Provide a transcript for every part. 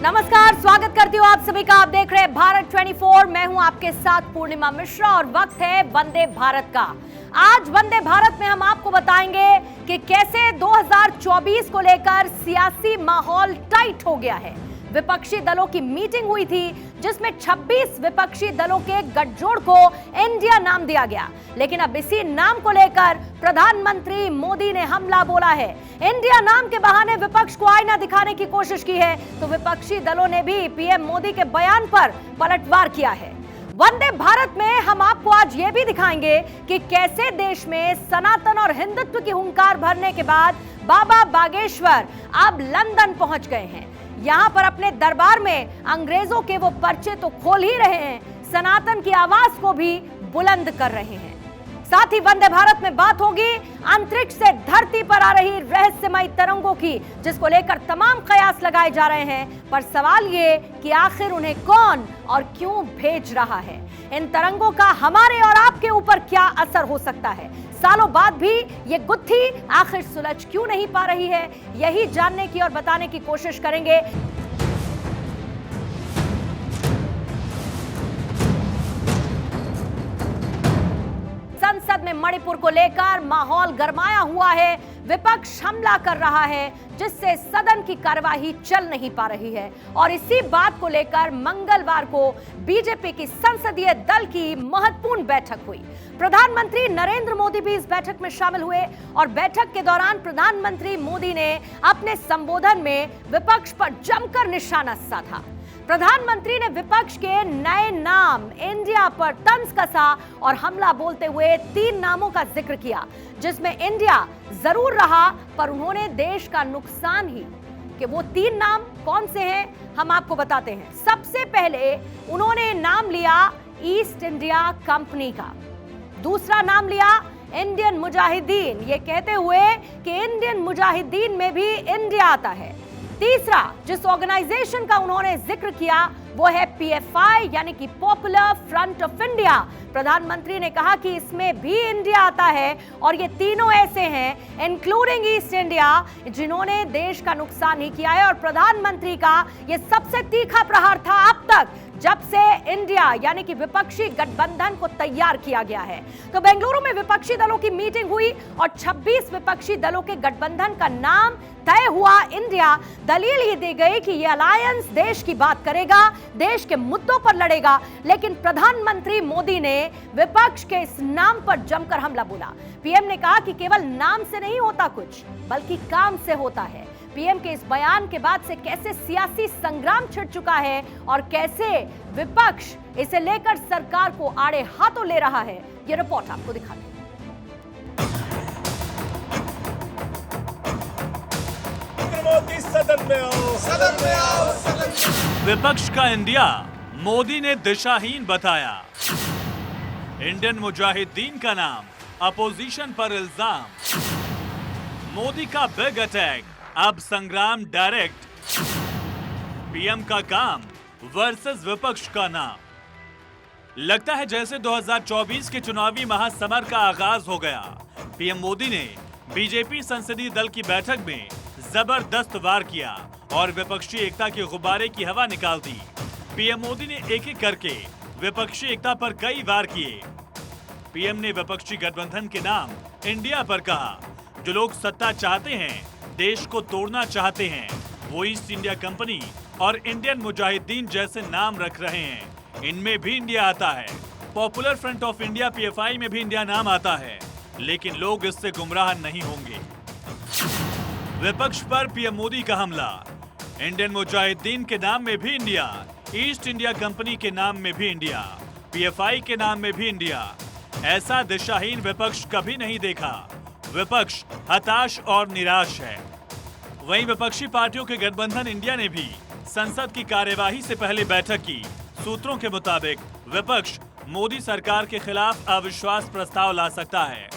नमस्कार, स्वागत करती हूँ आप सभी का। आप देख रहे हैं भारत 24। मैं हूँ आपके साथ पूर्णिमा मिश्रा और वक्त है वंदे भारत का। आज वंदे भारत में हम आपको बताएंगे कि कैसे 2024 को लेकर सियासी माहौल टाइट हो गया है। विपक्षी दलों की मीटिंग हुई थी जिसमें 26 विपक्षी दलों के गठजोड़ को इंडिया नाम दिया गया, लेकिन अब इसी नाम को लेकर प्रधानमंत्री मोदी ने हमला बोला है। इंडिया नाम के बहाने विपक्ष को आईना दिखाने की कोशिश की है, तो विपक्षी दलों ने भी पीएम मोदी के बयान पर पलटवार किया है। वंदे भारत में हम आपको आज ये भी दिखाएंगे कि कैसे देश में सनातन और हिंदुत्व की हुंकार भरने के बाद बाबा बागेश्वर अब लंदन पहुंच गए हैं। यहां पर अपने दरबार में अंग्रेजों के वो पर्चे तो खोल ही रहे हैं, सनातन की आवाज को भी बुलंद कर रहे हैं। साथ ही वंदे भारत में बात होगी अंतरिक्ष से धरती पर आ रही रहस्यमयी तरंगों की, जिसको लेकर तमाम कयास लगाए जा रहे हैं। पर सवाल ये कि आखिर उन्हें कौन और क्यों भेज रहा है। इन तरंगों का हमारे और आपके ऊपर क्या असर हो सकता है। सालों बाद भी ये गुत्थी आखिर सुलझ क्यों नहीं पा रही है, यही जानने की और बताने की कोशिश करेंगे। संसद में मणिपुर को लेकर माहौल गरमाया हुआ है। विपक्ष हमला कर रहा है जिससे सदन की कार्यवाही चल नहीं पा रही है, और इसी बात को लेकर मंगलवार को बीजेपी की संसदीय दल की महत्वपूर्ण बैठक हुई। प्रधानमंत्री नरेंद्र मोदी भी इस बैठक में शामिल हुए और बैठक के दौरान प्रधानमंत्री मोदी ने अपने संबोधन में विपक्ष पर जमकर निशाना साधा। प्रधानमंत्री ने विपक्ष के नए नाम इंडिया पर तंज कसा और हमला बोलते हुए 3 नामों का जिक्र किया, जिसमें इंडिया जरूर रहा, पर उन्होंने देश का नुकसान ही। कि वो 3 नाम कौन से हैं हम आपको बताते हैं। सबसे पहले उन्होंने नाम लिया ईस्ट इंडिया कंपनी का, दूसरा नाम लिया इंडियन मुजाहिदीन, ये कहते हुए कि इंडियन मुजाहिदीन में भी इंडिया आता है। तीसरा जिस ऑर्गेनाइजेशन का उन्होंने जिक्र किया वो है पीएफआई, यानी कि पॉपुलर फ्रंट ऑफ इंडिया। प्रधानमंत्री ने कहा कि इसमें भी इंडिया आता है, और ये तीनों ऐसे हैं इंक्लूडिंग ईस्ट इंडिया जिन्होंने देश का नुकसान ही किया है। और प्रधानमंत्री का ये सबसे तीखा प्रहार था अब तक जब से इंडिया यानी कि विपक्षी गठबंधन को तैयार किया गया है। तो बेंगलुरु में विपक्षी दलों की मीटिंग हुई और 26 विपक्षी दलों के गठबंधन का नाम तय हुआ इंडिया। दलील ये दी गई कि ये अलायंस देश की बात करेगा, देश के मुद्दों पर लड़ेगा, लेकिन प्रधानमंत्री मोदी ने विपक्ष के इस नाम पर जमकर हमला बोला। पीएम ने कहा कि केवल नाम से नहीं होता कुछ, बल्कि काम से होता है। पीएम के इस बयान के बाद से कैसे सियासी संग्राम छिड़ चुका है और कैसे विपक्ष इसे लेकर सरकार को आड़े हाथों ले रहा है, ये रिपोर्ट आपको दिखाते हैं। मोदी सदन में आओ, सदन में आओ, सदन में। विपक्ष का इंडिया मोदी ने दिशाहीन बताया। इंडियन मुजाहिदीन का नाम, अपोजिशन पर इल्जाम। मोदी का बिग अटैक, अब संग्राम डायरेक्ट। पीएम का काम वर्सेस विपक्ष का नाम। लगता है जैसे 2024 के चुनावी महासमर का आगाज हो गया। पीएम मोदी ने बीजेपी संसदीय दल की बैठक में जबरदस्त वार किया और विपक्षी एकता के गुब्बारे की हवा निकाल दी। पीएम मोदी ने एक एक करके विपक्षी एकता पर कई वार किए। पीएम ने विपक्षी गठबंधन के नाम इंडिया पर कहा। जो लोग सत्ता चाहते हैं, देश को तोड़ना चाहते हैं, वो ईस्ट इंडिया कंपनी और इंडियन मुजाहिदीन जैसे नाम रख रहे हैं। इनमें भी इंडिया आता है। Popular front of India PFI में भी इंडिया नाम आता है, लेकिन लोग इससे गुमराह नहीं होंगे। विपक्ष पर पीएम मोदी का हमला। इंडियन मुजाहिदीन के नाम में भी इंडिया, ईस्ट इंडिया कंपनी के नाम में भी इंडिया, पीएफआई के नाम में भी इंडिया। ऐसा दिशाहीन विपक्ष कभी नहीं देखा। विपक्ष हताश और निराश है। वहीं विपक्षी पार्टियों के गठबंधन इंडिया ने भी संसद की कार्यवाही से पहले बैठक की। सूत्रों के मुताबिक विपक्ष मोदी सरकार के खिलाफ अविश्वास प्रस्ताव ला सकता है।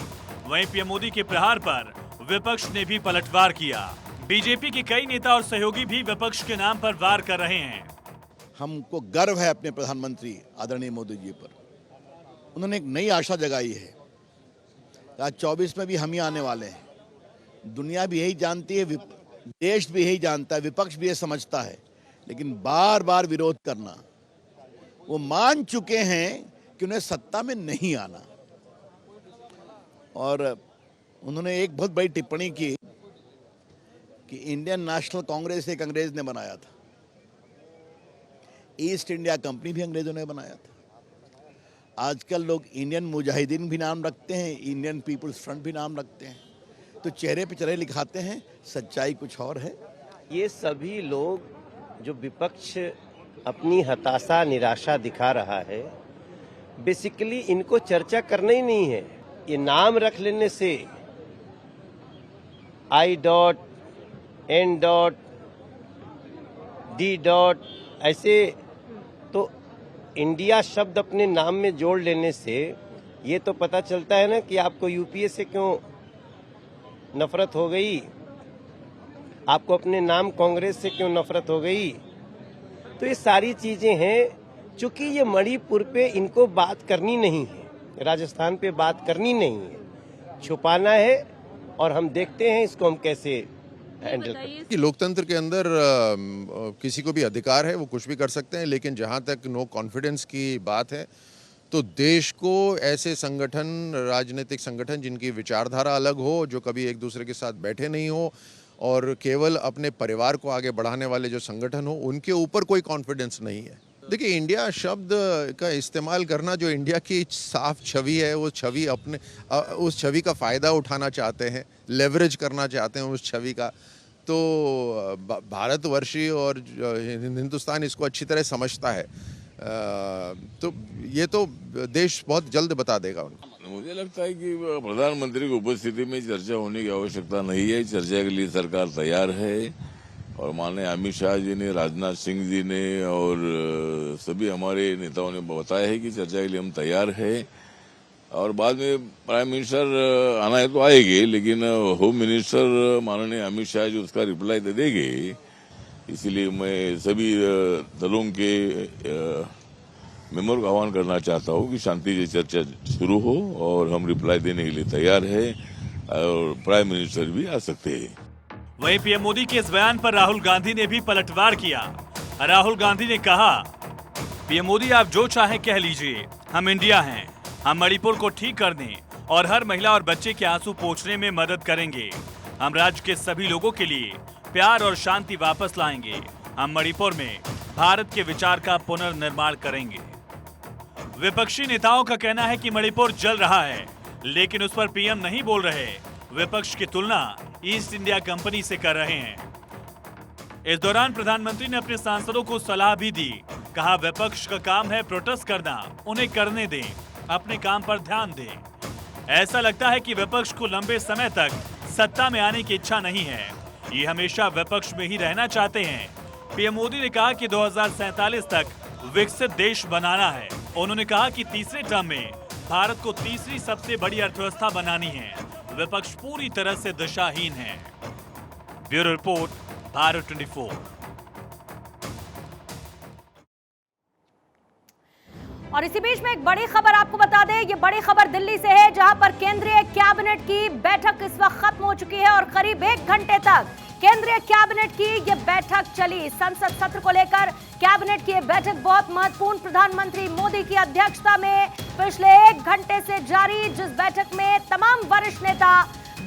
वहीं पीएम मोदी के प्रहार पर विपक्ष ने भी पलटवार किया। बीजेपी के कई नेता और सहयोगी भी विपक्ष के नाम पर वार कर रहे हैं। हमको गर्व है अपने प्रधानमंत्री आदरणीय मोदी जी पर। उन्होंने एक नई आशा जगाई है। आज 24 में भी हम ही आने वाले हैं। दुनिया भी यही जानती है, देश भी यही जानता है, विपक्ष भी ये समझता है लेकिन बार बार विरोध करना, वो मान चुके हैं कि उन्हें सत्ता में नहीं आना। और उन्होंने एक बहुत बड़ी टिप्पणी की कि इंडियन नेशनल कांग्रेस एक अंग्रेज ने बनाया था, ईस्ट इंडिया कंपनी भी अंग्रेजों ने बनाया था। आजकल लोग इंडियन मुजाहिदीन भी नाम रखते हैं, इंडियन पीपुल्स फ्रंट भी नाम रखते हैं, तो चेहरे पे चेहरे लिखाते हैं, सच्चाई कुछ और है। ये सभी लोग जो विपक्ष अपनी हताशा निराशा दिखा रहा है, बेसिकली इनको चर्चा करना ही नहीं है। ये नाम रख लेने से I.N.D. ऐसे तो इंडिया शब्द अपने नाम में जोड़ लेने से ये तो पता चलता है ना कि आपको यूपीए से क्यों नफरत हो गई, आपको अपने नाम कांग्रेस से क्यों नफरत हो गई। तो ये सारी चीजें हैं, चूंकि ये मणिपुर पे इनको बात करनी नहीं है, राजस्थान पे बात करनी नहीं है, छुपाना है, और हम देखते हैं इसको हम कैसे हैंडल करते हैं। कि लोकतंत्र के अंदर किसी को भी अधिकार है, वो कुछ भी कर सकते हैं, लेकिन जहां तक नो कॉन्फिडेंस की बात है तो देश को ऐसे संगठन, राजनीतिक संगठन जिनकी विचारधारा अलग हो, जो कभी एक दूसरे के साथ बैठे नहीं हो और केवल अपने परिवार को आगे बढ़ाने वाले जो संगठन हो, उनके ऊपर कोई कॉन्फिडेंस नहीं है। देखिए, इंडिया शब्द का इस्तेमाल करना, जो इंडिया की साफ छवि है, वो छवि अपने उस छवि का फ़ायदा उठाना चाहते हैं, लेवरेज करना चाहते हैं उस छवि का। तो भारतवर्षीय और हिंदुस्तान इसको अच्छी तरह समझता है। तो ये तो देश बहुत जल्द बता देगा उनको। मुझे लगता है कि प्रधानमंत्री की उपस्थिति में चर्चा होने की आवश्यकता नहीं है। चर्चा के लिए सरकार तैयार है, और माननीय अमित शाह जी ने, राजनाथ सिंह जी ने और सभी हमारे नेताओं ने बताया है कि चर्चा के लिए हम तैयार है। और बाद में प्राइम मिनिस्टर आना है तो आएंगे, लेकिन होम मिनिस्टर माननीय अमित शाह जी उसका रिप्लाई दे देंगे। इसीलिए मैं सभी दलों के मेंबर को आह्वान करना चाहता हूँ कि शांति से चर्चा शुरू हो, और हम रिप्लाई देने के लिए तैयार है, और प्राइम मिनिस्टर भी आ सकते हैं। वहीं पीएम मोदी के इस बयान पर राहुल गांधी ने भी पलटवार किया। राहुल गांधी ने कहा, पीएम मोदी आप जो चाहे कह लीजिए, हम इंडिया हैं, हम मणिपुर को ठीक करने और हर महिला और बच्चे के आंसू पोंछने में मदद करेंगे। हम राज्य के सभी लोगों के लिए प्यार और शांति वापस लाएंगे। हम मणिपुर में भारत के विचार का पुनर्निर्माण करेंगे। विपक्षी नेताओं का कहना है कि मणिपुर जल रहा है, लेकिन उस पर पीएम नहीं बोल रहे। विपक्ष की तुलना ईस्ट इंडिया कंपनी से कर रहे हैं। इस दौरान प्रधानमंत्री ने अपने सांसदों को सलाह भी दी। कहा, विपक्ष का काम है प्रोटेस्ट करना, उन्हें करने दें, अपने काम पर ध्यान दें। ऐसा लगता है कि विपक्ष को लंबे समय तक सत्ता में आने की इच्छा नहीं है, ये हमेशा विपक्ष में ही रहना चाहते हैं। पीएम मोदी ने कहा कि 2047 तक विकसित देश बनाना है। उन्होंने कहा कि तीसरे टर्म में भारत को तीसरी सबसे बड़ी अर्थव्यवस्था बनानी है। विपक्ष पूरी तरह से दिशाहीन है। Bureau report, Bharat 24। और इसी बीच में एक बड़ी खबर आपको बता दें, ये बड़ी खबर दिल्ली से है, जहां पर केंद्रीय कैबिनेट की बैठक इस वक्त खत्म हो चुकी है और करीब 1 घंटे तक केंद्रीय कैबिनेट की ये बैठक चली। संसद सत्र को लेकर कैबिनेट की ये बैठक बहुत महत्वपूर्ण, प्रधानमंत्री मोदी की अध्यक्षता में पिछले 1 घंटे से जारी, जिस बैठक में तमाम वरिष्ठ नेता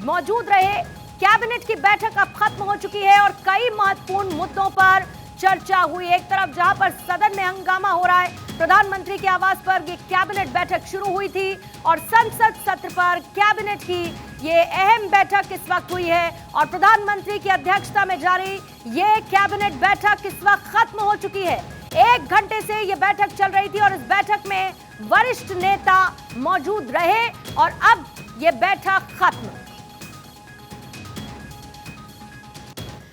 मौजूद रहे। कैबिनेट की बैठक अब खत्म हो चुकी है और कई महत्वपूर्ण मुद्दों पर चर्चा हुई। एक तरफ जहां पर सदन में हंगामा हो रहा है, प्रधानमंत्री के आवास पर ये कैबिनेट बैठक शुरू हुई थी और संसद सत्र पर कैबिनेट की ये अहम बैठक इस वक्त हुई है और प्रधानमंत्री की अध्यक्षता में जारी ये कैबिनेट बैठक इस वक्त खत्म हो चुकी है। 1 घंटे से ये बैठक चल रही थी और इस बैठक में वरिष्ठ नेता मौजूद रहे और अब ये बैठक खत्म।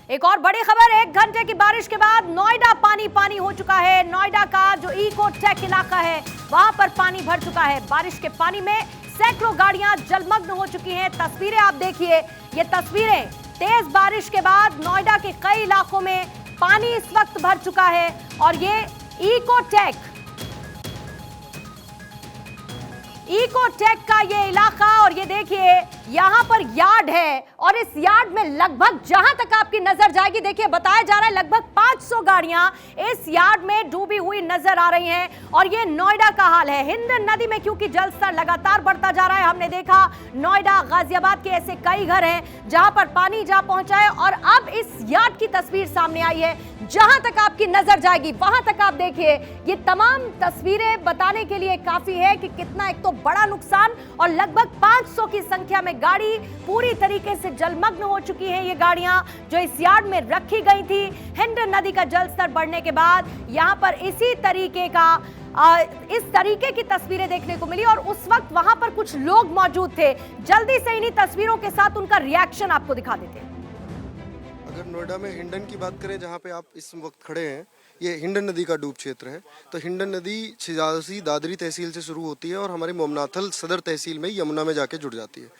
एक और बड़ी खबर, 1 घंटे की बारिश के बाद नोएडा पानी पानी हो चुका है। नोएडा का जो इको टेक इलाका है वहां पर पानी भर चुका है। बारिश के पानी में सैकड़ों गाड़ियां जलमग्न हो चुकी हैं। तस्वीरें आप देखिए, ये तस्वीरें तेज बारिश के बाद नोएडा के कई इलाकों में पानी इस वक्त भर चुका है और ये इकोटेक का ये इलाका, और ये देखिए यहां पर यार्ड है और इस यार्ड में लगभग जहां तक आपकी नजर जाएगी, देखिए बताया जा रहा है लगभग 500 गाड़ियां इस यार्ड में डूबी हुई नजर आ रही हैं। और ये नोएडा का हाल है। हिंद नदी में क्योंकि जलस्तर लगातार बढ़ता जा रहा है, हमने देखा नोएडा, गाजियाबाद के ऐसे कई घर हैं जहां पर पानी जा पहुंचा है। और अब इस यार्ड की तस्वीर सामने आई है, जहां तक आपकी नजर जाएगी वहां तक आप देखिए। ये तमाम तस्वीरें बताने के लिए काफी है कि कितना एक तो बड़ा नुकसान, और लगभग 500 की संख्या में गाड़ी पूरी तरीके से जलमग्न हो चुकी हैं। ये गाड़ियां जो इस यार्ड में रखी गई थी, हिंद नदी का जलस्तर बढ़ने के बाद यहां पर इसी तरीके का इस तरीके की तस्वीरें देखने को मिली। और उस वक्त वहां पर कुछ लोग मौजूद थे। जल्दी से इन्हीं तस्वीरों के साथ उनका रिएक्शन आपको दिखा देते हैं। अगर नोएडा में हिंडन की बात करें, जहाँ पे आप इस वक्त खड़े हैं, ये हिंडन नदी का डूब क्षेत्र है। तो हिंडन नदी छिजासी दादरी तहसील से शुरू होती है और हमारी मोमनाथल सदर तहसील में यमुना में जाके जुड़ जाती है।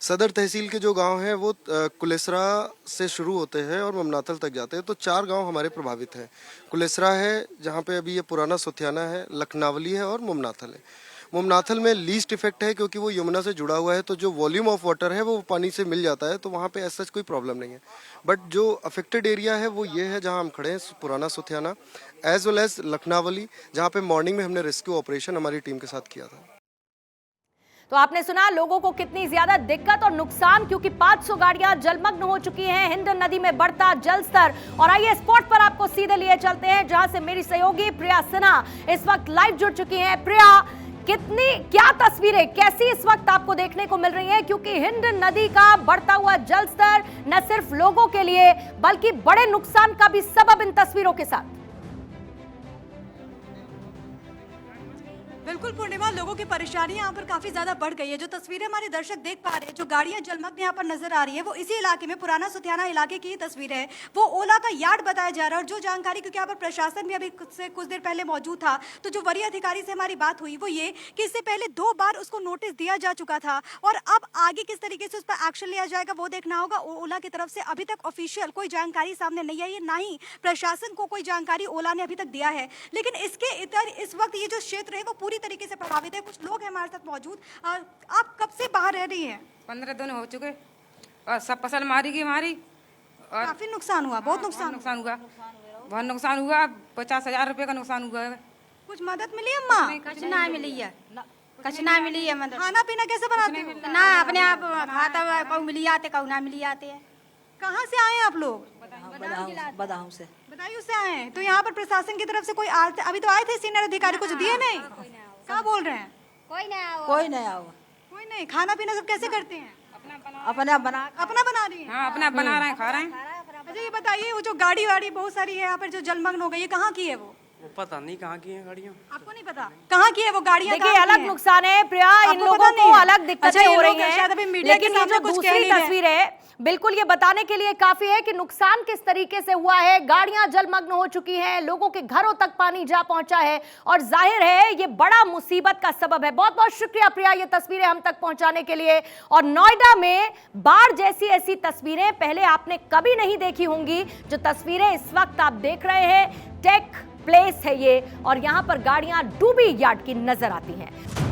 सदर तहसील के जो गांव हैं वो कुलेसरा से शुरू होते हैं और मोमनाथल तक जाते हैं। तो 4 गांव हमारे प्रभावित हैं। कुलेसरा है जहाँ पे अभी ये पुराना सुथियाना है, लखनावली है और मोमनाथल है। मोमनाथल में लीस्ट इफेक्ट है क्योंकि वो यमुना से जुड़ा हुआ है, तो जो वॉल्यूम ऑफ वाटर है वो पानी से मिल जाता है, तो वहाँ पे ऐसा कोई प्रॉब्लम नहीं है। बट जो अफेक्टेड एरिया है वो ये है जहाँ हम खड़े हैं, पुराना Suthiyana as well as Lakhnawali, जहाँ पे मॉर्निंग में हमने रेस्क्यू ऑपरेशन हमारी टीम के साथ किया था। तो आपने सुना लोगों को कितनी ज्यादा दिक्कत और नुकसान, क्योंकि 500 गाड़ियां जलमग्न हो चुकी हैं। हिंद नदी में बढ़ता जलस्तर। और आइए स्पॉट पर आपको सीधे लिए चलते हैं, जहां से मेरी सहयोगी प्रिया सिन्हा इस वक्त लाइव जुड़ चुकी हैं। प्रिया, क्या तस्वीरें कैसी इस वक्त आपको देखने को मिल रही हैं? क्योंकि हिंद नदी का बढ़ता हुआ जलस्तर न सिर्फ लोगों के लिए बल्कि बड़े नुकसान का भी सबब इन तस्वीरों के साथ। बिल्कुल पूर्णिमा, लोगों की परेशानी यहाँ पर काफी ज्यादा बढ़ गई है। जो तस्वीरें हमारे दर्शक देख पा रहे हैं, जो गाड़ियां जलमग्न यहाँ पर नजर आ रही है, वो इसी इलाके में पुराना सुथियाना इलाके की तस्वीर है। वो ओला का यार्ड बताया जा रहा है। और जो जानकारी, क्योंकि यहाँ पर प्रशासन भी अभी कुछ देर पहले मौजूद था, तो जो वरीय अधिकारी से हमारी बात हुई वो ये कि इससे पहले 2 बार उसको नोटिस दिया जा चुका था और अब आगे किस तरीके से उस पर एक्शन लिया जाएगा वो देखना होगा। ओला की तरफ से अभी तक ऑफिशियल कोई जानकारी सामने नहीं आई है, ना ही प्रशासन को कोई जानकारी ओला ने अभी तक दिया है। लेकिन इसके इतर इस वक्त ये जो क्षेत्र है वो पूरी तरीके से प्रभावित है। कुछ लोग हैं हमारे साथ मौजूद। आप कब से बाहर रह रही हैं? 15 दिन हो चुके और सब फसल मारी गई हमारी। और काफी नुकसान हुआ, बहुत नुकसान हुआ, बहुत नुकसान हुआ। 50,000 रुपए का नुकसान हुआ है। कुछ मदद मिली अम्मा? कुछ ना मिली है, कुछ ना मिली है मदद। खाना पीना कैसे बनाते हो? ना अपने आप खाता, कहूँ मिली आते कहूँ ना मिली आते हैं। कहाँ से आए हैं आप लोग? बदाऊं से। बदायूं से आए हैं। तो यहाँ पर प्रशासन की तरफ से कोई अभी तो आए थे सीनियर अधिकारी, कुछ दिए नहीं? क्या बोल रहे हैं? कोई नहीं आओ। कोई नहीं। खाना पीना सब कैसे करते हैं? अपना बना रही हैं? हाँ, अपना बना रहे हैं, खा रहे हैं। अच्छा ये बताइए, वो जो गाड़ी वाड़ी बहुत सारी है यहाँ पर जो जलमग्न हो गई, ये कहाँ की है? वो पता नहीं कहाँ की है गाड़ियाँ। आपको नहीं पता कहाँ की है वो गाड़ियाँ? देखिए अलग नुकसान है प्रिया, इन लोगों को अलग दिक्कतें हो रही हैं, लेकिन ये जो दूसरी तस्वीर है बिल्कुल ये बताने के लिए काफी है कि नुकसान किस तरीके से हुआ है। गाड़ियां जलमग्न हो चुकी हैं, लोगों के घरों तक पानी जा पहुंचा है और जाहिर है ये बड़ा मुसीबत का सबब है। बहुत बहुत शुक्रिया प्रिया ये तस्वीरें हम तक पहुंचाने के लिए। और नोएडा में बाढ़ जैसी ऐसी तस्वीरें पहले आपने कभी नहीं देखी होंगी। जो तस्वीरें इस वक्त आप देख रहे हैं, टेक प्लेस है ये, और यहां पर गाड़ियां डूबी यार्ड की नजर आती हैं।